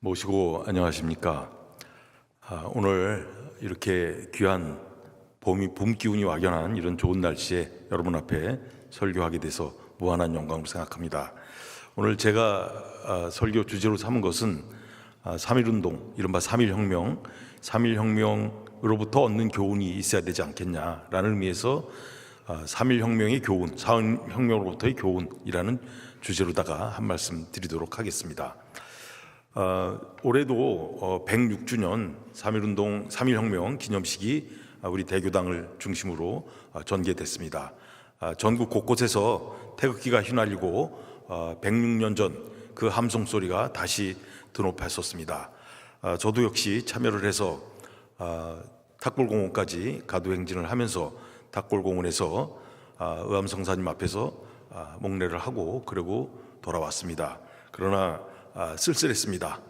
모시고 안녕하십니까. 오늘 이렇게 귀한 봄 기운이 확연한 이런 좋은 날씨에 여러분 앞에 설교하게 돼서 무한한 영광을 생각합니다. 오늘 제가 설교 주제로 삼은 것은 3.1운동, 이른바 3.1혁명, 3.1혁명으로부터 얻는 교훈이 있어야 되지 않겠냐라는 의미에서 3.1혁명의 교훈, 4.1혁명으로부터의 교훈이라는 주제로다가 한 말씀 드리도록 하겠습니다. 올해도 106주년 3.1운동, 3.1혁명 기념식이 우리 대교당을 중심으로 전개됐습니다. 전국 곳곳에서 태극기가 휘날리고 106년 전 그 함성 소리가 다시 드높았었습니다. 저도 역시 참여를 해서 탁골공원까지 가도행진을 하면서 탁골공원에서 의암성사님 앞에서 목례를 하고 그러고 돌아왔습니다. 그러나 쓸쓸했습니다.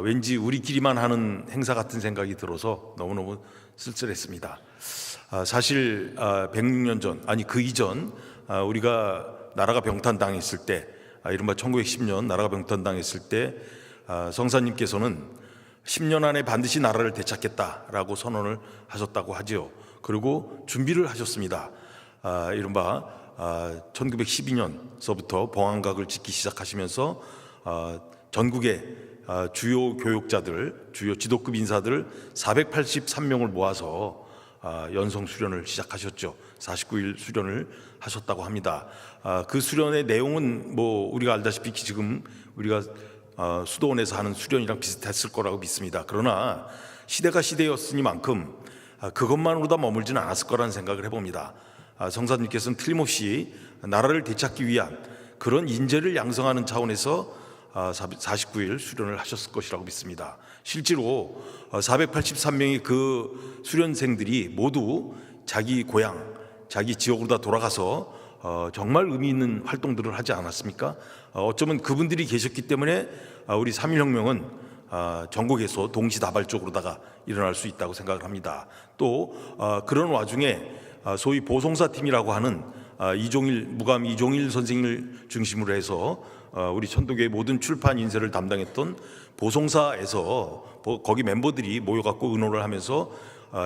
왠지 우리끼리만 하는 행사 같은 생각이 들어서 너무너무 쓸쓸했습니다. 사실 106년 전, 아니 그 이전 우리가 나라가 병탄당했을 때, 이른바 1910년 나라가 병탄당했을 때 성사님께서는 10년 안에 반드시 나라를 되찾겠다라고 선언을 하셨다고 하지요. 그리고 준비를 하셨습니다. 이른바 1912년서부터 봉안각을 짓기 시작하시면서 전국의 주요 교육자들, 주요 지도급 인사들 483명을 모아서 연성 수련을 시작하셨죠. 49일 수련을 하셨다고 합니다. 그 수련의 내용은 뭐 우리가 알다시피 지금 우리가 수도원에서 하는 수련이랑 비슷했을 거라고 믿습니다. 그러나 시대가 시대였으니만큼 그것만으로 다 머물지는 않았을 거라는 생각을 해봅니다. 성사님께서는 틀림없이 나라를 되찾기 위한 그런 인재를 양성하는 차원에서 49일 수련을 하셨을 것이라고 믿습니다. 실제로 483명의 그 수련생들이 모두 자기 고향, 자기 지역으로 다 돌아가서 정말 의미 있는 활동들을 하지 않았습니까? 어쩌면 그분들이 계셨기 때문에 우리 3.1혁명은 전국에서 동시다발적으로다가 일어날 수 있다고 생각을 합니다. 또 그런 와중에 소위 보송사팀이라고 하는 무감 이종일 선생님을 중심으로 해서 우리 천도교의 모든 출판 인쇄를 담당했던 보송사에서 거기 멤버들이 모여갖고 의논을 하면서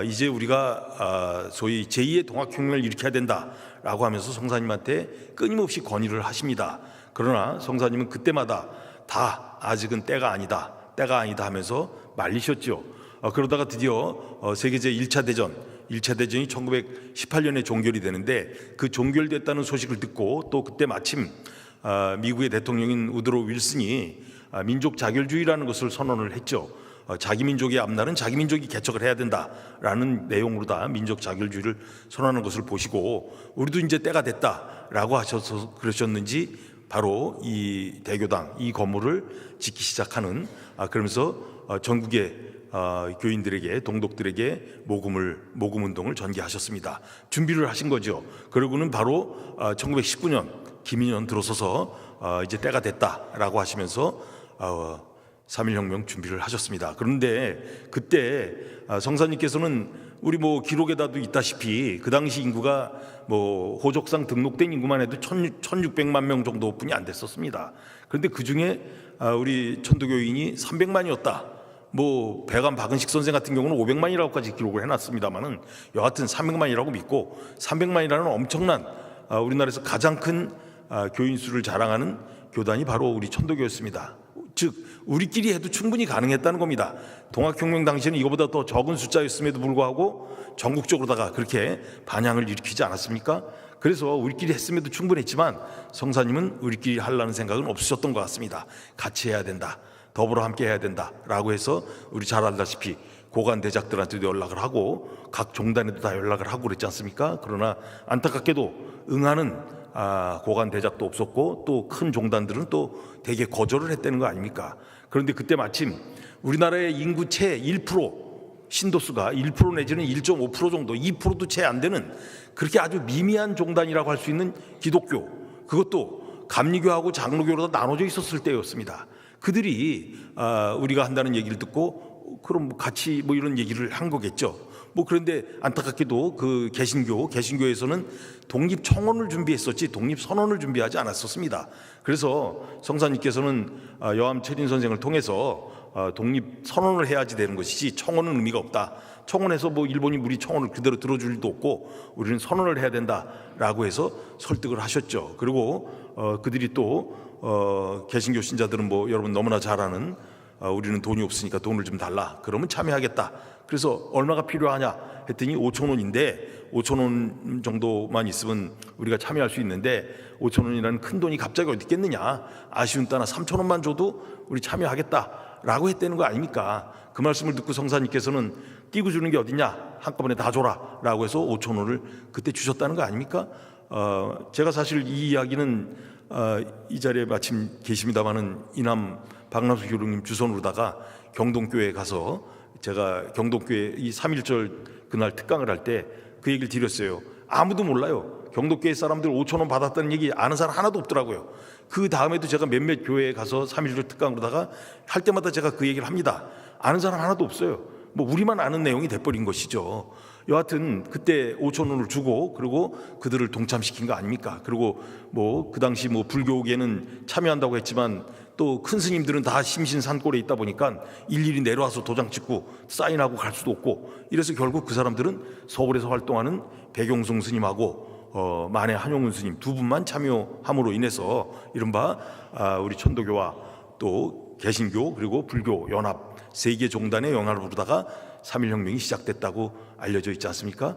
이제 우리가 소위 제2의 동학혁명을 일으켜야 된다라고 하면서 성사님한테 끊임없이 건의를 하십니다. 그러나 성사님은 그때마다 다 아직은 때가 아니다 하면서 말리셨죠. 그러다가 드디어 세계제 1차 대전이 1918년에 종결이 되는데 그 종결됐다는 소식을 듣고 또 그때 마침 미국의 대통령인 우드로 윌슨이 민족 자결주의라는 것을 선언을 했죠. 자기 민족의 앞날은 자기 민족이 개척을 해야 된다라는 내용으로 다 민족 자결주의를 선언하는 것을 보시고 우리도 이제 때가 됐다라고 하셔서 그러셨는지 바로 이 대교당, 이 건물을 짓기 시작하는 그러면서 전국의 교인들에게, 동독들에게 모금 운동을 전개하셨습니다. 준비를 하신 거죠. 그러고는 바로 1919년 김인현 들어서서 이제 때가 됐다라고 하시면서 3.1혁명 준비를 하셨습니다. 그런데 그때 성사님께서는 우리 기록에다도 있다시피 그 당시 인구가 호적상 등록된 인구만 해도 1600만 명 정도뿐이 안 됐었습니다. 그런데 그 중에 우리 천도교인이 300만이었다. 배감 박은식 선생 같은 경우는 500만이라고까지 기록을 해놨습니다만은 여하튼 300만이라고 믿고 300만이라는 엄청난 우리나라에서 가장 큰 교인 수를 자랑하는 교단이 바로 우리 천도교였습니다. 즉 우리끼리 해도 충분히 가능했다는 겁니다. 동학혁명 당시에는 이거보다 더 적은 숫자였음에도 불구하고 전국적으로다가 그렇게 반향을 일으키지 않았습니까? 그래서 우리끼리 했음에도 충분했지만 성사님은 우리끼리 하려는 생각은 없으셨던 것 같습니다. 같이 해야 된다, 더불어 함께 해야 된다라고 해서 우리 잘 알다시피 고관 대작들한테도 연락을 하고 각 종단에도 다 연락을 하고 그랬지 않습니까? 그러나 안타깝게도 응하는 고관 대작도 없었고 또 큰 종단들은 또 되게 거절을 했다는 거 아닙니까? 그런데 그때 마침 우리나라의 인구 채 1%, 신도수가 1% 내지는 1.5% 정도, 2%도 채 안 되는 그렇게 아주 미미한 종단이라고 할 수 있는 기독교, 그것도 감리교하고 장로교로 다 나눠져 있었을 때였습니다. 그들이 우리가 한다는 얘기를 듣고 그럼 같이 이런 얘기를 한 거겠죠. 그런데 안타깝게도 그 개신교에서는 독립청원을 준비했었지 독립선언을 준비하지 않았었습니다. 그래서 성사님께서는 여암 최진 선생을 통해서 독립 선언을 해야지 되는 것이지 청원은 의미가 없다. 청원해서 뭐 일본이 우리 청원을 그대로 들어줄 일도 없고 우리는 선언을 해야 된다라고 해서 설득을 하셨죠. 그리고 그들이 또 개신교 신자들은 뭐 여러분 너무나 잘 아는 우리는 돈이 없으니까 돈을 좀 달라. 그러면 참여하겠다. 그래서 얼마가 필요하냐 했더니 5천 원인데 5천 원 정도만 있으면 우리가 참여할 수 있는데 5천 원이라는 큰 돈이 갑자기 어디 있겠느냐. 아쉬운 따나 3천 원만 줘도 우리 참여하겠다라고 했다는 거 아닙니까? 그 말씀을 듣고 성사님께서는 띄고 주는 게 어딨냐, 한꺼번에 다 줘라라고 해서 5천 원을 그때 주셨다는 거 아닙니까? 제가 사실 이 이야기는 이 자리에 마침 계십니다마는 이남 박남수 교육님 주선으로다가 경동교회에 가서 제가 경동교회 이 3.1절 그날 특강을 할 때 그 얘기를 드렸어요. 아무도 몰라요. 경동교회 사람들 5천 원 받았다는 얘기 아는 사람 하나도 없더라고요. 그 다음에도 제가 몇몇 교회에 가서 3.1절 특강으로다가 할 때마다 제가 그 얘기를 합니다. 아는 사람 하나도 없어요. 뭐 우리만 아는 내용이 돼버린 것이죠. 여하튼 그때 5천 원을 주고 그리고 그들을 동참시킨 거 아닙니까? 그리고 뭐 그 당시 뭐 불교계는 참여한다고 했지만 또 큰 스님들은 다 심신산골에 있다 보니까 일일이 내려와서 도장 찍고 사인하고 갈 수도 없고 이래서 결국 그 사람들은 서울에서 활동하는 백용성 스님하고 만해 한용운 스님 두 분만 참여함으로 인해서 이른바 우리 천도교와 또 개신교 그리고 불교 연합 세계 종단의 영향으로다가 3.1혁명이 시작됐다고 알려져 있지 않습니까?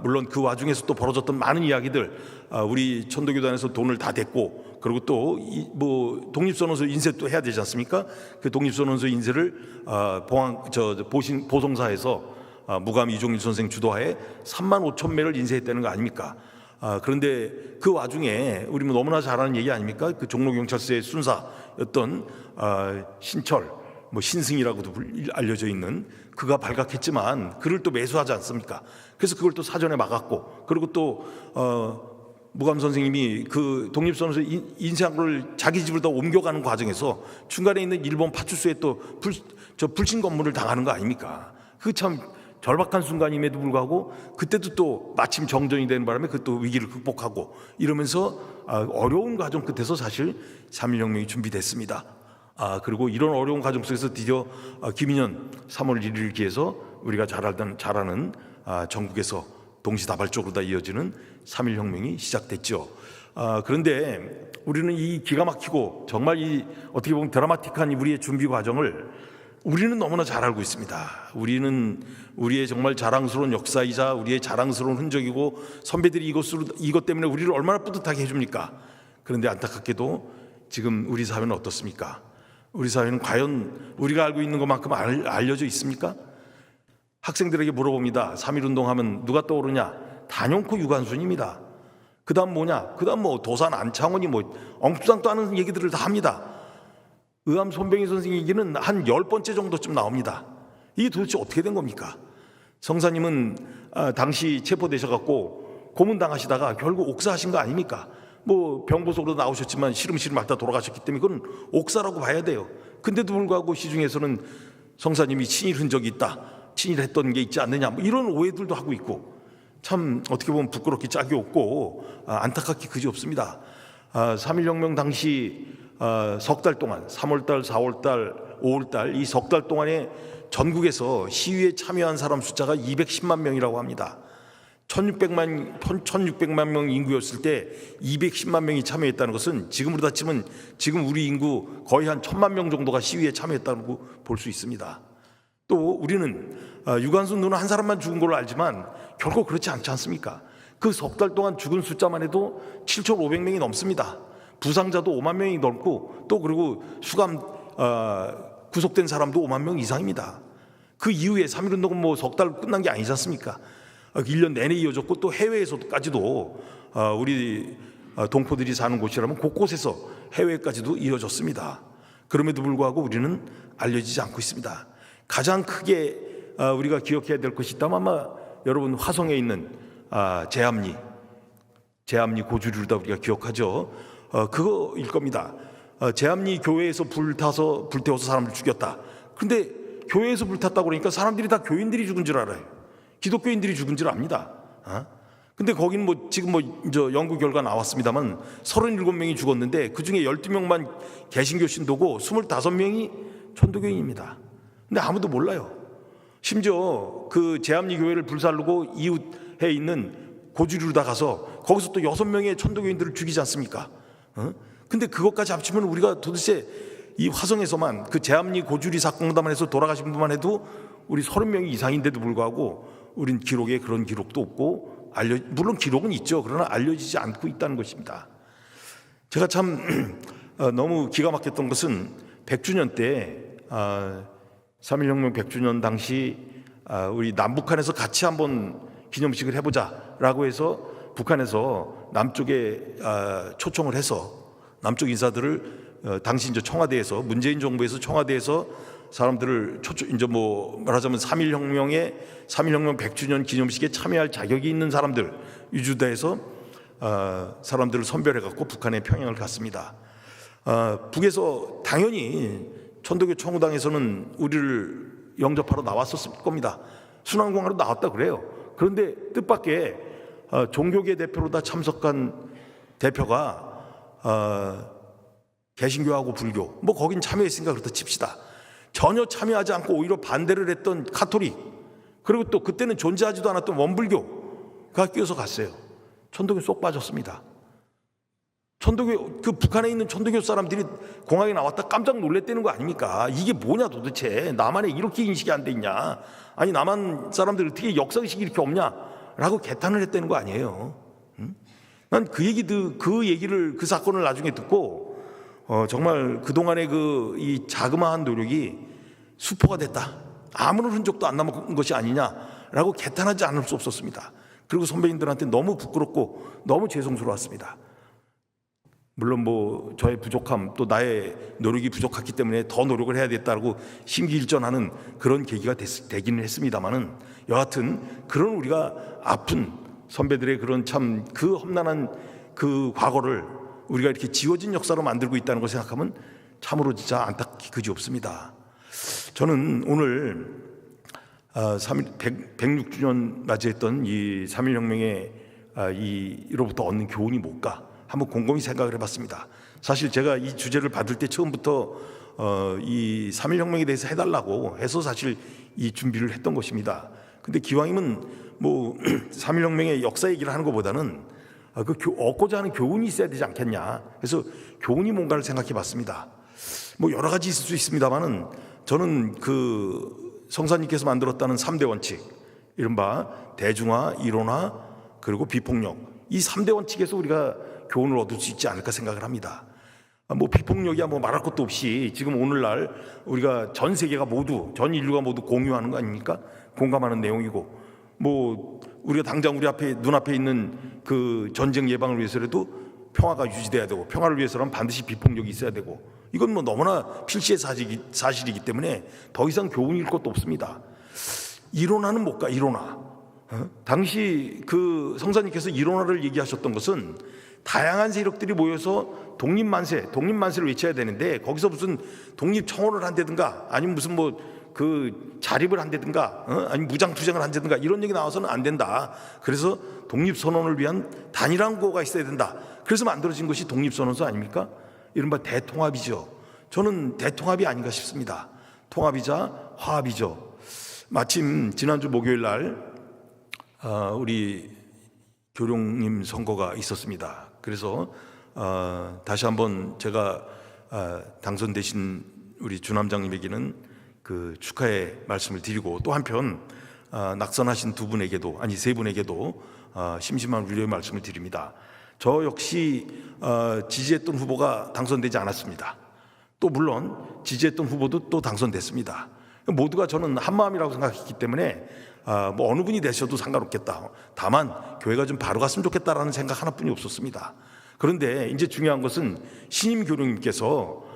물론 그 와중에서 또 벌어졌던 많은 이야기들, 우리 천도교단에서 돈을 다 댔고, 그리고 또 뭐 독립선언서 인쇄 또 해야 되지 않습니까? 그 독립선언서 인쇄를 보성사에서 무감 이종일 선생 주도하에 3만 5천 매를 인쇄했다는 거 아닙니까? 그런데 그 와중에 우리 뭐 너무나 잘 아는 얘기 아닙니까? 그 종로경찰서의 순사였던 신철 뭐 신승이라고도 알려져 있는 그가 발각했지만 그를 또 매수하지 않습니까? 그래서 그걸 또 사전에 막았고 그리고 또 무감 선생님이 그 독립선언서 인쇄한 걸 자기 집을 다 옮겨가는 과정에서 중간에 있는 일본 파출소에 또 불신 검문을 당하는 거 아닙니까? 그 참 절박한 순간임에도 불구하고 그때도 또 마침 정전이 되는 바람에 그 또 위기를 극복하고 이러면서 어려운 과정 끝에서 사실 3.1혁명이 준비됐습니다. 그리고 이런 어려운 과정 속에서 드디어 김인현 3월 1일을 기해서 우리가 잘 아는 전국에서 동시다발적으로 다 이어지는 3.1혁명이 시작됐죠. 그런데 우리는 이 기가 막히고 정말 이 어떻게 보면 드라마틱한 우리의 준비 과정을 우리는 너무나 잘 알고 있습니다. 우리는 우리의 정말 자랑스러운 역사이자 우리의 자랑스러운 흔적이고 선배들이 이것 때문에 우리를 얼마나 뿌듯하게 해줍니까? 그런데 안타깝게도 지금 우리 사회는 어떻습니까? 우리 사회는 과연 우리가 알고 있는 것만큼 알려져 있습니까? 학생들에게 물어봅니다. 3.1운동 하면 누가 떠오르냐? 단연코 유관순입니다. 그 다음 뭐냐? 그 다음 뭐 도산 안창원이 뭐 엉뚱상도 않은 얘기들을 다 합니다. 의암 손병희 선생 얘기는 한 10번째 정도쯤 나옵니다. 이게 도대체 어떻게 된 겁니까? 성사님은 당시 체포되셔갖고 고문당하시다가 결국 옥사하신 거 아닙니까? 뭐 병보석으로 나오셨지만 시름시름 앓다 돌아가셨기 때문에 그건 옥사라고 봐야 돼요. 근데도 불구하고 시중에서는 성사님이 친일 흔적이 있다, 친일했던 게 있지 않느냐, 뭐 이런 오해들도 하고 있고 참 어떻게 보면 부끄럽기 짝이 없고 안타깝기 그지 없습니다. 3.1혁명 당시 석 달 동안 3월달, 4월달, 5월달 이 석 달 동안에 전국에서 시위에 참여한 사람 숫자가 210만 명이라고 합니다. 1600만 명 인구였을 때 210만 명이 참여했다는 것은 지금으로 따지면 지금 우리 인구 거의 한 1000만 명 정도가 시위에 참여했다고 볼 수 있습니다. 또 우리는 유관순 누나 한 사람만 죽은 걸로 알지만 결코 그렇지 않지 않습니까? 그 석 달 동안 죽은 숫자만 해도 7,500명이 넘습니다. 부상자도 5만 명이 넘고 또 그리고 수감 구속된 사람도 5만 명 이상입니다. 그 이후에 3.1운동은 뭐 석 달 끝난 게 아니지 않습니까? 1년 내내 이어졌고 또 해외에서까지도 우리 동포들이 사는 곳이라면 곳곳에서 해외까지도 이어졌습니다. 그럼에도 불구하고 우리는 알려지지 않고 있습니다. 가장 크게 우리가 기억해야 될 것이 있다면 아마 여러분 화성에 있는 제암리 고주류다 우리가 기억하죠. 그거일 겁니다. 제암리 교회에서 불태워서 사람을 죽였다. 그런데 교회에서 불탔다고 그러니까 사람들이 다 교인들이 죽은 줄 알아요. 기독교인들이 죽은 줄 압니다. 근데 거기는 뭐 지금 저 연구 결과 나왔습니다만 37명이 죽었는데 그 중에 12명만 개신교 신도고 25명이 천도교인입니다. 근데 아무도 몰라요. 심지어 그 제암리 교회를 불살르고 이웃에 있는 고주리로다 가서 거기서 또 6명의 천도교인들을 죽이지 않습니까? 근데 그것까지 합치면 우리가 도대체 이 화성에서만 그 제암리 고주리 사건만 해서 돌아가신 분만 해도 우리 30명이 이상인데도 불구하고 우린 기록에 그런 기록도 없고 물론 기록은 있죠. 그러나 알려지지 않고 있다는 것입니다. 제가 참 너무 기가 막혔던 것은 100주년 때 3.1혁명 100주년 당시 우리 남북한에서 같이 한번 기념식을 해보자라고 해서 북한에서 남쪽에 초청을 해서 남쪽 인사들을 당시 이제 청와대에서 문재인 정부에서 청와대에서 사람들을 이제 뭐 말하자면 3.1혁명 100주년 기념식에 참여할 자격이 있는 사람들 유주대에서 사람들을 선별해 갖고 북한의 평양을 갔습니다. 북에서 당연히 천도교 청우당에서는 우리를 영접하러 나왔었을 겁니다. 순환공항으로 나왔다 그래요. 그런데 뜻밖의 종교계 대표로 다 참석한 대표가 개신교하고 불교 뭐 거긴 참여했으니까 그렇다 칩시다. 전혀 참여하지 않고 오히려 반대를 했던 카톨릭 그리고 또 그때는 존재하지도 않았던 원불교가 끼어서 갔어요. 천도교 쏙 빠졌습니다. 천도교 그 북한에 있는 천도교 사람들이 공항에 나왔다 깜짝 놀랐다는 거 아닙니까? 이게 뭐냐 도대체 나만에 이렇게 인식이 안 돼 있냐? 아니 남한 사람들 어떻게 역사의식이 이렇게 없냐라고 개탄을 했다는 거 아니에요? 난 그 얘기를 그 사건을 나중에 듣고 정말 그 동안의 이 자그마한 노력이 수포가 됐다. 아무런 흔적도 안 남은 것이 아니냐라고 개탄하지 않을 수 없었습니다. 그리고 선배님들한테 너무 부끄럽고 너무 죄송스러웠습니다. 물론 뭐 저의 부족함 또 나의 노력이 부족했기 때문에 더 노력을 해야 됐다고 심기일전하는 그런 계기가 되기는 했습니다만은 여하튼 그런 우리가 아픈 선배들의 그런 참 그 험난한 그 과거를 우리가 이렇게 지워진 역사로 만들고 있다는 걸 생각하면 참으로 진짜 안타깝기 그지없습니다. 저는 오늘 106주년 맞이했던 이 3.1혁명의 이로부터 얻는 교훈이 뭘까 한번 곰곰이 생각을 해봤습니다. 사실 제가 이 주제를 받을 때 처음부터 이 3.1혁명에 대해서 해달라고 해서 사실 이 준비를 했던 것입니다. 근데 기왕이면 뭐 3.1혁명의 역사 얘기를 하는 것보다는 얻고자 하는 교훈이 있어야 되지 않겠냐. 그래서 교훈이 뭔가를 생각해 봤습니다. 뭐 여러 가지 있을 수 있습니다만은 저는 그 성사님께서 만들었다는 3대 원칙, 이른바 대중화, 이론화, 그리고 비폭력. 이 3대 원칙에서 우리가 교훈을 얻을 수 있지 않을까 생각을 합니다. 뭐 비폭력이야 뭐 말할 것도 없이 지금 오늘날 우리가 전 세계가 모두 전 인류가 모두 공유하는 거 아닙니까? 공감하는 내용이고 뭐 우리가 당장 우리 앞에 눈앞에 있는 그 전쟁 예방을 위해서라도 평화가 유지돼야 되고 평화를 위해서는 반드시 비폭력이 있어야 되고 이건 뭐 너무나 필시의 사실이기 때문에 더 이상 교훈일 것도 없습니다. 이론화는 뭘까? 이론화. 당시 그 성사님께서 이론화를 얘기하셨던 것은 다양한 세력들이 모여서 독립만세를 외쳐야 되는데 거기서 무슨 독립청원을 한다든가 아니면 무슨 뭐 그 자립을 한다든가 아니면 무장투쟁을 한다든가 이런 얘기 나와서는 안 된다. 그래서 독립선언을 위한 단일한 구호가 있어야 된다. 그래서 만들어진 것이 독립선언서 아닙니까? 이른바 대통합이죠. 저는 대통합이 아닌가 싶습니다. 통합이자 화합이죠. 마침 지난주 목요일 날 우리 교룡님 선거가 있었습니다. 그래서 다시 한번 제가 당선되신 우리 주남장님에게는 그 축하의 말씀을 드리고 또 한편 낙선하신 세 분에게도 심심한 위로의 말씀을 드립니다. 저 역시 지지했던 후보가 당선되지 않았습니다. 또 물론 지지했던 후보도 또 당선됐습니다. 모두가 저는 한마음이라고 생각했기 때문에 뭐 어느 분이 되셔도 상관없겠다. 다만 교회가 좀 바로 갔으면 좋겠다라는 생각 하나뿐이 없었습니다. 그런데 이제 중요한 것은 신임 교룡님께서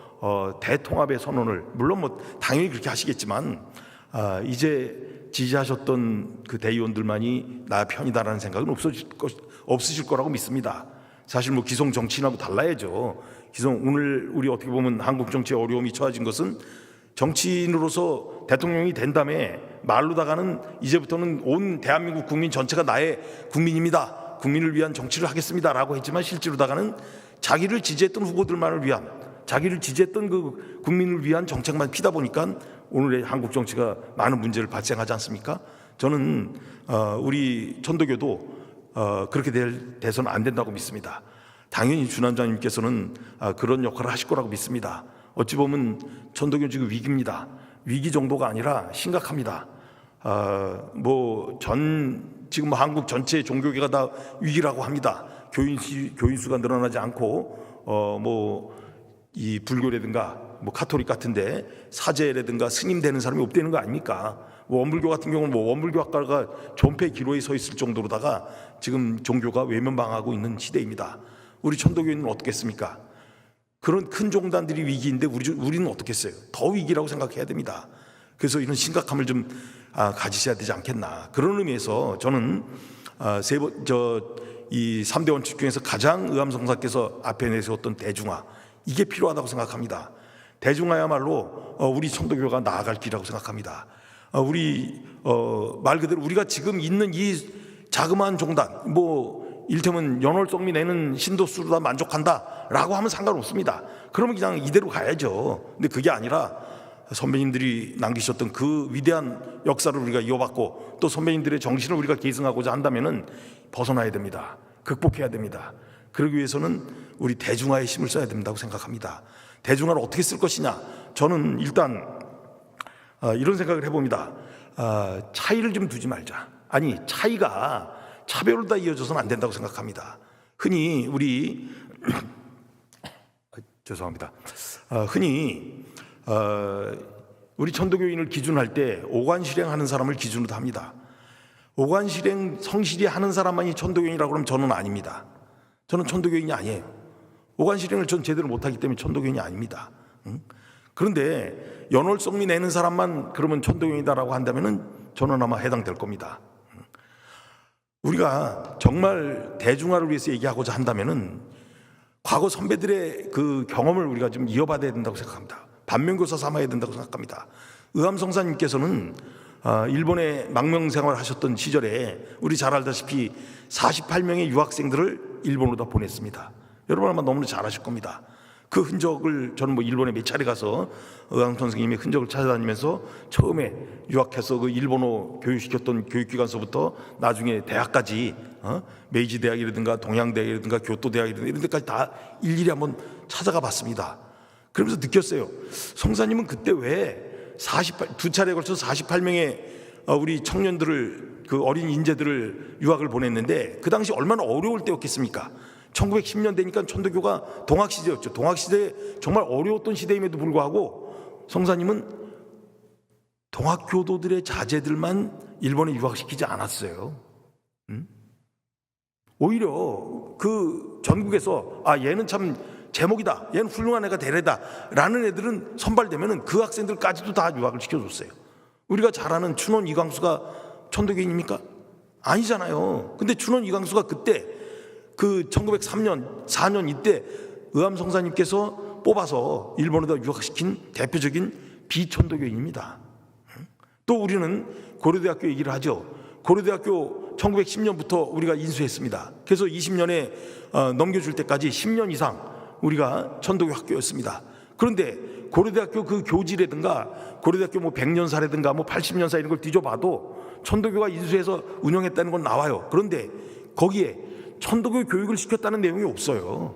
대통합의 선언을 물론 뭐 당연히 그렇게 하시겠지만 이제 지지하셨던 그 대의원들만이 나 편이다라는 생각은 없으실 거라고 믿습니다. 사실 뭐 기성 정치인하고 달라야죠. 오늘 우리 어떻게 보면 한국 정치의 어려움이 처해진 것은 정치인으로서 대통령이 된 다음에 말로다가는 이제부터는 온 대한민국 국민 전체가 나의 국민입니다. 국민을 위한 정치를 하겠습니다라고 했지만 실제로다가는 자기를 지지했던 후보들만을 위한 자기를 지지했던 그 국민을 위한 정책만 피다 보니까 오늘의 한국 정치가 많은 문제를 발생하지 않습니까? 저는 우리 천도교도 그렇게 돼서는 안 된다고 믿습니다. 당연히 주난장님께서는 그런 역할을 하실 거라고 믿습니다. 어찌 보면 천도교는 지금 위기입니다. 위기 정도가 아니라 심각합니다. 지금 한국 전체 종교계가 다 위기라고 합니다. 교인 수가 늘어나지 않고 이 불교라든가 카톨릭 같은데 사제라든가 스님 되는 사람이 없다는 거 아닙니까? 원불교 같은 경우는 원불교 학과가 존폐 기로에 서 있을 정도로다가 지금 종교가 외면당하고 있는 시대입니다. 우리 천도교인은 어떻겠습니까? 그런 큰 종단들이 위기인데 우리는 어떻겠어요? 더 위기라고 생각해야 됩니다. 그래서 이런 심각함을 좀 가지셔야 되지 않겠나. 그런 의미에서 저는 이 3대 원칙 중에서 가장 의암성사께서 앞에 내세웠던 대중화, 이게 필요하다고 생각합니다. 대중화야말로 우리 천도교가 나아갈 길이라고 생각합니다. 말 그대로 우리가 지금 있는 이 자그마한 종단, 일테면 연월성미 내는 신도수로 다 만족한다라고 하면 상관없습니다. 그러면 그냥 이대로 가야죠. 근데 그게 아니라 선배님들이 남기셨던 그 위대한 역사를 우리가 이어받고 또 선배님들의 정신을 우리가 계승하고자 한다면은 벗어나야 됩니다. 극복해야 됩니다. 그러기 위해서는 우리 대중화의 힘을 써야 된다고 생각합니다. 대중화를 어떻게 쓸 것이냐? 저는 일단 이런 생각을 해봅니다. 차이를 좀 두지 말자. 아니, 차이가 차별로 다 이어져서는 안 된다고 생각합니다. 흔히 우리 천도교인을 기준할 때 오관실행하는 사람을 기준으로 합니다. 오관실행 성실히 하는 사람만이 천도교인이라고 그러면 저는 아닙니다. 저는 천도교인이 아니에요. 오관실행을 전 제대로 못하기 때문에 천도교인이 아닙니다. 그런데 연월성미 내는 사람만 그러면 천도교인이다라고 한다면 저는 아마 해당될 겁니다. 우리가 정말 대중화를 위해서 얘기하고자 한다면은 과거 선배들의 그 경험을 우리가 좀 이어받아야 된다고 생각합니다. 반면교사 삼아야 된다고 생각합니다. 의암성사님께서는 일본에 망명 생활을 하셨던 시절에 우리 잘 알다시피 48명의 유학생들을 일본으로 다 보냈습니다. 여러분 아마 너무나 잘 아실 겁니다. 그 흔적을 저는 일본에 몇 차례 가서 의암 선생님의 흔적을 찾아다니면서 처음에 유학해서 그 일본어 교육시켰던 교육기관서부터 나중에 대학까지 메이지 대학이라든가 동양대학이라든가 교토대학이라든가 이런 데까지 다 일일이 한번 찾아가 봤습니다. 그러면서 느꼈어요. 성사님은 그때 왜 두 차례에 걸쳐서 48명의 우리 청년들을, 그 어린 인재들을 유학을 보냈는데 그 당시 얼마나 어려울 때였겠습니까? 1910년대니까 천도교가 동학시대였죠. 동학시대에 정말 어려웠던 시대임에도 불구하고 성사님은 동학교도들의 자제들만 일본에 유학시키지 않았어요. 오히려 그 전국에서 얘는 참 제목이다, 얘는 훌륭한 애가 되래다 라는 애들은 선발되면 그 학생들까지도 다 유학을 시켜줬어요. 우리가 잘 아는 춘원 이광수가 천도교인입니까? 아니잖아요. 근데 춘원 이광수가 그때 그 1903년 4년 이때 의암성사님께서 뽑아서 일본에다 유학시킨 대표적인 비천도교인입니다. 또 우리는 고려대학교 얘기를 하죠. 고려대학교 1910년부터 우리가 인수했습니다. 그래서 20년에 넘겨줄 때까지 10년 이상 우리가 천도교 학교였습니다. 그런데 고려대학교 그 교지라든가 고려대학교 100년사라든가 80년사 이런 걸 뒤져봐도 천도교가 인수해서 운영했다는 건 나와요. 그런데 거기에 천도교 교육을 시켰다는 내용이 없어요.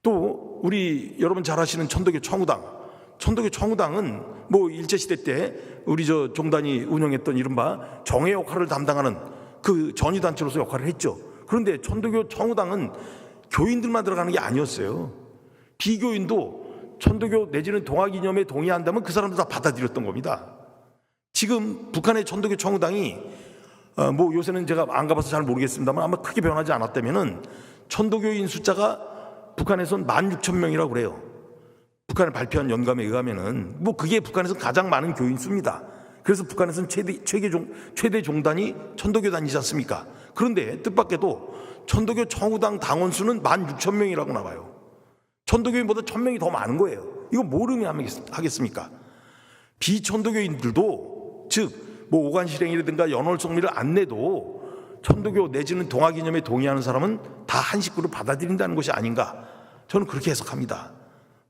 또 우리 여러분 잘 아시는 천도교 청우당. 천도교 청우당은 일제시대 때 우리 종단이 운영했던 이른바 정예 역할을 담당하는 그 전위단체로서 역할을 했죠. 그런데 천도교 청우당은 교인들만 들어가는 게 아니었어요. 비교인도 천도교 내지는 동학이념에 동의한다면 그 사람들 다 받아들였던 겁니다. 지금 북한의 천도교 청우당이 요새는 제가 안 가봐서 잘 모르겠습니다만 아마 크게 변하지 않았다면은 천도교인 숫자가 북한에선 16,000명이라고 그래요. 북한이 발표한 연감에 의하면은 그게 북한에서 가장 많은 교인 수입니다. 그래서 북한에서는 최대 종단이 천도교단이지 않습니까? 그런데 뜻밖에도 천도교 청우당 당원 수는 16,000명이라고 나와요. 천도교인보다 1,000명이 더 많은 거예요. 이거 뭘 의미하겠습니까? 비천도교인들도 즉 오관실행이라든가 연월성미를 안 내도 천도교 내지는 동학이념에 동의하는 사람은 다 한 식구로 받아들인다는 것이 아닌가. 저는 그렇게 해석합니다.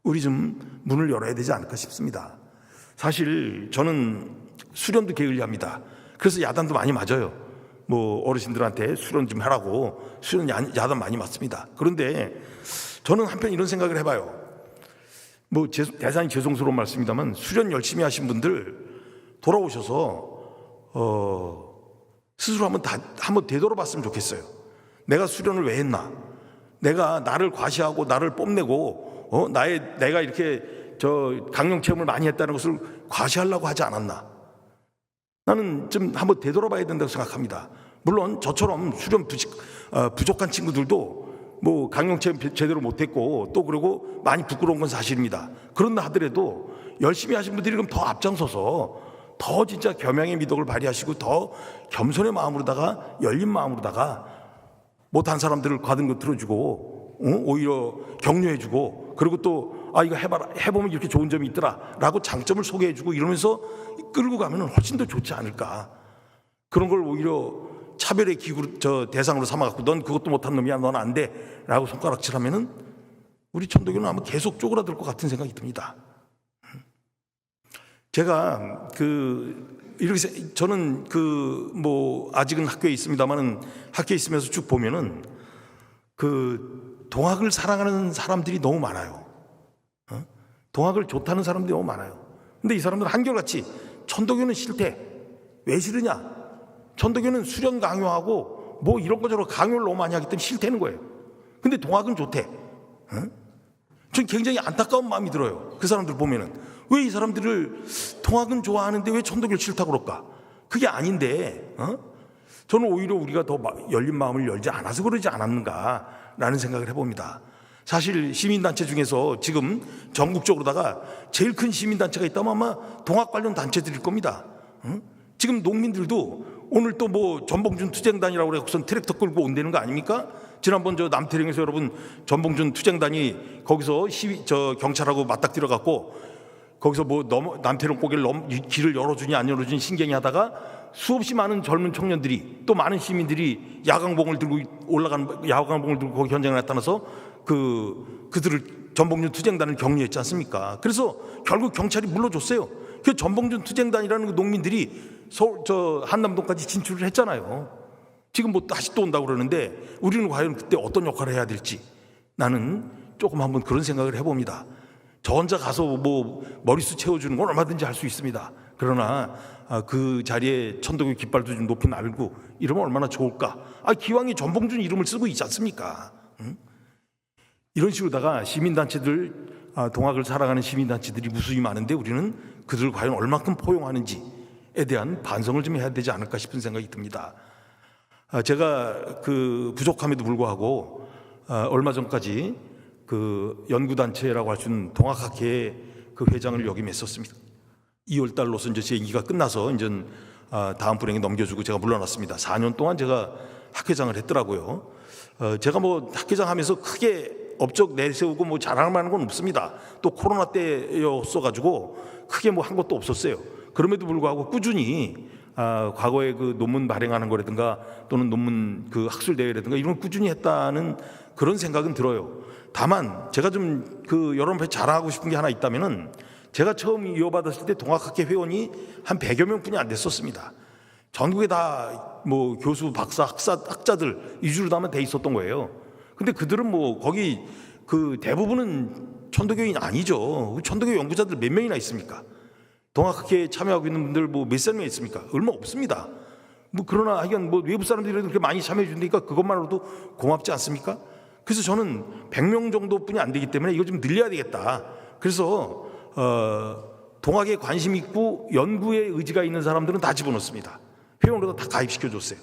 우리 좀 문을 열어야 되지 않을까 싶습니다. 사실 저는 수련도 게을리합니다. 그래서 야단도 많이 맞아요. 뭐 어르신들한테 수련 좀 하라고 수련 야단 많이 맞습니다. 그런데 저는 한편 이런 생각을 해봐요. 뭐 대단히 죄송스러운 말씀입니다만 수련 열심히 하신 분들 돌아오셔서 스스로 한번 되돌아봤으면 좋겠어요. 내가 수련을 왜 했나? 내가 나를 과시하고 나를 뽐내고 내가 이렇게 강령 체험을 많이 했다는 것을 과시하려고 하지 않았나? 나는 좀 한번 되돌아봐야 된다고 생각합니다. 물론 저처럼 수련 부족한 친구들도 뭐 강령 체험 제대로 못했고 또 그리고 많이 부끄러운 건 사실입니다. 그런다 하더라도 열심히 하신 분들이 그럼 더 앞장서서 더 진짜 겸양의 미덕을 발휘하시고 더 겸손의 마음으로다가 열린 마음으로다가 못한 사람들을 과등거 들어주고 오히려 격려해주고 그리고 또 이거 해보면 이렇게 좋은 점이 있더라 라고 장점을 소개해주고 이러면서 끌고 가면 훨씬 더 좋지 않을까. 그런 걸 오히려 차별의 대상으로 삼아갖고 넌 그것도 못한 놈이야 넌 안 돼 라고 손가락질하면은 우리 천도교는 아마 계속 쪼그라들 것 같은 생각이 듭니다. 제가 이렇게 저는 뭐 아직은 학교에 있습니다만은 학교에 있으면서 쭉 보면은 동학을 사랑하는 사람들이 너무 많아요. 동학을 좋다는 사람들이 너무 많아요. 근데 이 사람들은 한결같이 천도교는 싫대. 왜 싫으냐? 천도교는 수련 강요하고 뭐 이런 거 저런 강요를 너무 많이 하기 때문에 싫다는 거예요. 근데 동학은 좋대. 전 굉장히 안타까운 마음이 들어요. 그 사람들 보면은 왜 이 사람들을 동학은 좋아하는데 왜 천도교를 싫다고 그럴까? 그게 아닌데 저는 오히려 우리가 더 열린 마음을 열지 않아서 그러지 않았는가라는 생각을 해봅니다. 사실 시민단체 중에서 지금 전국적으로다가 제일 큰 시민단체가 있다면 아마 동학 관련 단체들일 겁니다. 지금 농민들도 오늘 또 뭐 전봉준 투쟁단이라고 해서 트랙터 끌고 온다는 거 아닙니까? 지난번 남태령에서 여러분 전봉준 투쟁단이 거기서 경찰하고 맞닥뜨려 갖고 거기서 뭐 남태령 고개를 길을 열어주니 안 열어주니 신경이 하다가 수없이 많은 젊은 청년들이 또 많은 시민들이 야광봉을 들고 거기 현장에 나타나서 그들을 전봉준 투쟁단을 격려했지 않습니까? 그래서 결국 경찰이 물러줬어요. 그 전봉준 투쟁단이라는 그 농민들이 한남동까지 진출을 했잖아요. 지금 뭐 다시 또 온다고 그러는데 우리는 과연 그때 어떤 역할을 해야 될지 나는 조금 한번 그런 생각을 해봅니다. 저 혼자 가서 뭐 머리수 채워주는 건 얼마든지 할 수 있습니다. 그러나 그 자리에 천도교 깃발도 좀 높이 날고 이러면 얼마나 좋을까. 기왕이 전봉준 이름을 쓰고 있지 않습니까? 이런 식으로다가 시민단체들 동학을 사랑하는 시민단체들이 무수히 많은데 우리는 그들을 과연 얼마큼 포용하는지에 대한 반성을 좀 해야 되지 않을까 싶은 생각이 듭니다. 제가 부족함에도 불구하고 얼마 전까지 연구단체라고 할 수 있는 동학학회의 회장을 역임했었습니다. 2월 달로서 이제 제 임기가 끝나서 이제 다음 분에게 넘겨주고 제가 물러났습니다. 4년 동안 제가 학회장을 했더라고요. 제가 뭐 학회장 하면서 크게 업적 내세우고 뭐 자랑할 만한 건 없습니다. 또 코로나 때였어가지고 크게 뭐 한 것도 없었어요. 그럼에도 불구하고 꾸준히 과거에 논문 발행하는 거라든가 또는 논문 학술 대회라든가 이런 걸 꾸준히 했다는 그런 생각은 들어요. 다만 제가 좀 여러분께 자랑하고 싶은 게 하나 있다면은 제가 처음 이어받았을 때 동학학회 회원이 한 100여 명뿐이 안 됐었습니다. 전국에 다 뭐 교수, 박사, 학자들 위주로 다만 돼 있었던 거예요. 근데 그들은 뭐 거기 대부분은 천도교인 아니죠. 천도교 연구자들 몇 명이나 있습니까? 동학학회에 참여하고 있는 분들 뭐 몇십 명 있습니까? 얼마 없습니다. 뭐 그러나 하여간 뭐 외부 사람들이 그렇게 많이 참여해 주니까 그것만으로도 고맙지 않습니까? 그래서 저는 100명 정도뿐이 안 되기 때문에 이거 좀 늘려야 되겠다. 그래서 동학에 관심 있고 연구에 의지가 있는 사람들은 다 집어넣습니다. 회원으로 다 가입시켜 줬어요.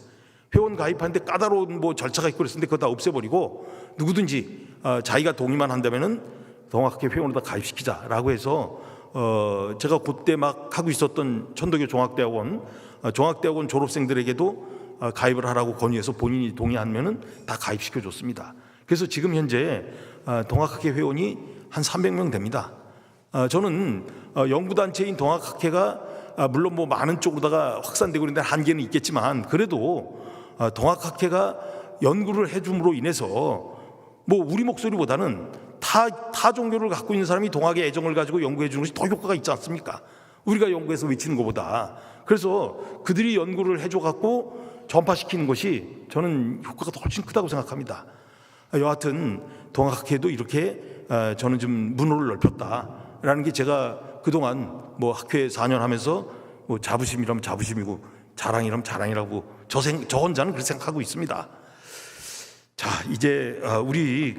회원 가입하는데 까다로운 뭐 절차가 있고 그랬는데 그거 다 없애버리고 누구든지 자기가 동의만 한다면은 동학회 회원으로 다 가입시키자라고 해서 제가 그때 막 하고 있었던 천도교 종합대학원 졸업생들에게도 가입을 하라고 권유해서 본인이 동의하면은 다 가입시켜 줬습니다. 그래서 지금 현재 동학학회 회원이 한 300명 됩니다. 저는 연구단체인 동학학회가 물론 뭐 많은 쪽으로다가 확산되고 있는데 한계는 있겠지만 그래도 동학학회가 연구를 해줌으로 인해서 뭐 우리 목소리보다는 타 종교를 갖고 있는 사람이 동학의 애정을 가지고 연구해 주는 것이 더 효과가 있지 않습니까? 우리가 연구해서 외치는 것보다. 그래서 그들이 연구를 해줘 갖고 전파시키는 것이 저는 효과가 더 훨씬 크다고 생각합니다. 여하튼 동학학회도 이렇게 저는 좀 문호를 넓혔다라는 게 제가 그동안 뭐 학회 4년 하면서 뭐 자부심이라면 자부심이고 자랑이라면 자랑이라고 저 혼자는 그렇게 생각하고 있습니다. 자, 이제 우리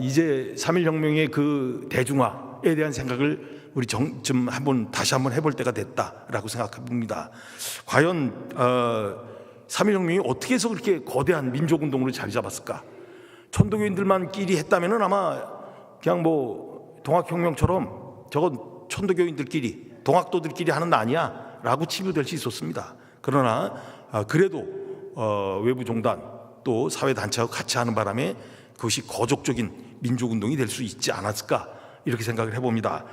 이제 3.1혁명의 그 대중화에 대한 생각을 우리 좀 다시 한번 해볼 때가 됐다라고 생각해 봅니다. 과연 3.1혁명이 어떻게 해서 그렇게 거대한 민족운동으로 자리 잡았을까? 천도교인들만끼리 했다면은 아마 그냥 뭐 동학혁명처럼 저건 천도교인들끼리 동학도들끼리 하는 거 아니야 라고 치부될 수 있었습니다. 그러나 그래도 외부 종단 또 사회단체하고 같이 하는 바람에 그것이 거족적인 민족운동이 될 수 있지 않았을까 이렇게 생각을 해봅니다.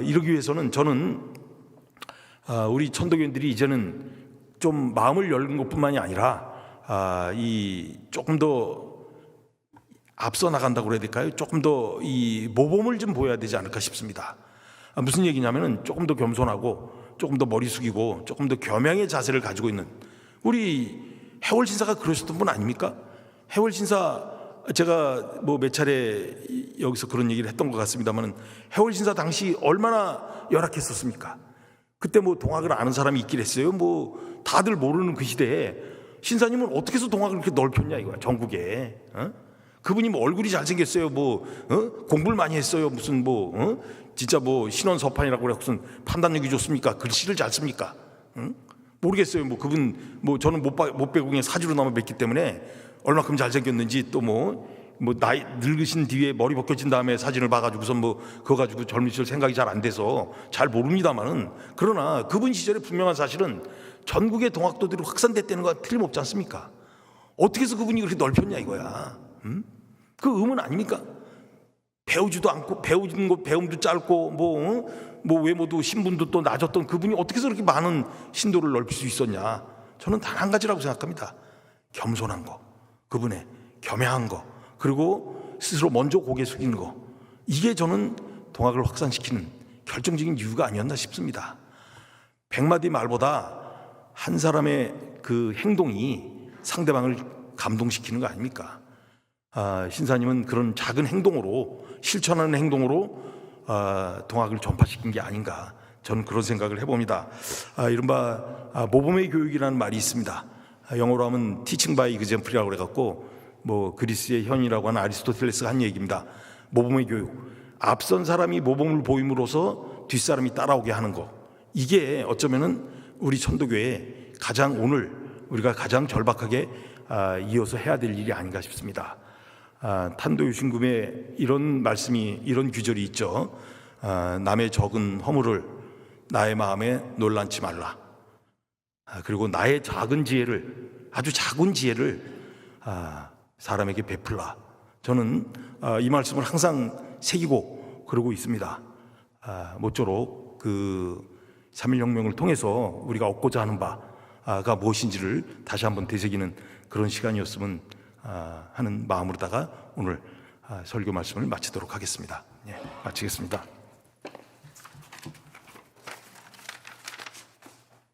이러기 위해서는 저는 우리 천도교인들이 이제는 좀 마음을 열는 것뿐만이 아니라 이 조금 더 앞서 나간다고 그래야 될까요? 조금 더 이 모범을 좀 보여야 되지 않을까 싶습니다. 무슨 얘기냐면은 조금 더 겸손하고 조금 더 머리 숙이고 조금 더 겸양의 자세를 가지고 있는 우리 해월 신사가 그러셨던 분 아닙니까? 해월 신사 제가 뭐 몇 차례 여기서 그런 얘기를 했던 것 같습니다만은 해월 신사 당시 얼마나 열악했었습니까? 그때 뭐 동학을 아는 사람이 있긴 했어요. 뭐 다들 모르는 그 시대에 신사님은 어떻게 해서 동학을 그렇게 넓혔냐 이거야 전국에. 그분이 뭐 얼굴이 잘생겼어요. 뭐 공부를 많이 했어요. 무슨 뭐 진짜 뭐 신원서판이라고 그래 무슨 판단력이 좋습니까? 글씨를 잘 씁니까? 모르겠어요. 뭐 그분 뭐 저는 못 배우고 그냥 사주로나마 뵙기 때문에 얼마큼 잘생겼는지 또 뭐 나이 늙으신 뒤에 머리 벗겨진 다음에 사진을 봐가지고선 뭐 그거 가지고 젊으실 생각이 잘 안 돼서 잘 모릅니다만은 그러나 그분 시절에 분명한 사실은 전국의 동학도들이 확산됐다는 건 틀림없지 않습니까? 어떻게 해서 그분이 그렇게 넓혔냐 이거야. 그 의문 아닙니까? 배우지도 않고 배우는 거 배움도 짧고 뭐 외모도 신분도 또 낮았던 그분이 어떻게 해서 그렇게 많은 신도를 넓힐 수 있었냐? 저는 단 한 가지라고 생각합니다. 겸손한 거, 그분의 겸양한 거, 그리고 스스로 먼저 고개 숙이는 거. 이게 저는 동학을 확산시키는 결정적인 이유가 아니었나 싶습니다. 100마디 말보다 한 사람의 그 행동이 상대방을 감동시키는 거 아닙니까? 신사님은 그런 작은 행동으로 실천하는 행동으로 동학을 전파시킨 게 아닌가 저는 그런 생각을 해봅니다. 이른바 모범의 교육이라는 말이 있습니다. 영어로 하면 teaching by example이라고 그래갖고 뭐 그리스의 현이라고 하는 아리스토텔레스가 한 얘기입니다. 모범의 교육, 앞선 사람이 모범을 보임으로써 뒷사람이 따라오게 하는 거, 이게 어쩌면은 우리 천도교에 가장 오늘 우리가 가장 절박하게 이어서 해야 될 일이 아닌가 싶습니다. 탄도유신금에 이런 말씀이 이런 규절이 있죠. 남의 적은 허물을 나의 마음에 놀란치 말라. 그리고 나의 작은 지혜를 아주 작은 지혜를 사람에게 베풀라. 저는 이 말씀을 항상 새기고 그러고 있습니다. 모쪼록 그 3.1혁명을 통해서 우리가 얻고자 하는 바가 무엇인지를 다시 한번 되새기는 그런 시간이었으면 하는 마음으로다가 오늘 설교 말씀을 마치도록 하겠습니다. 마치겠습니다.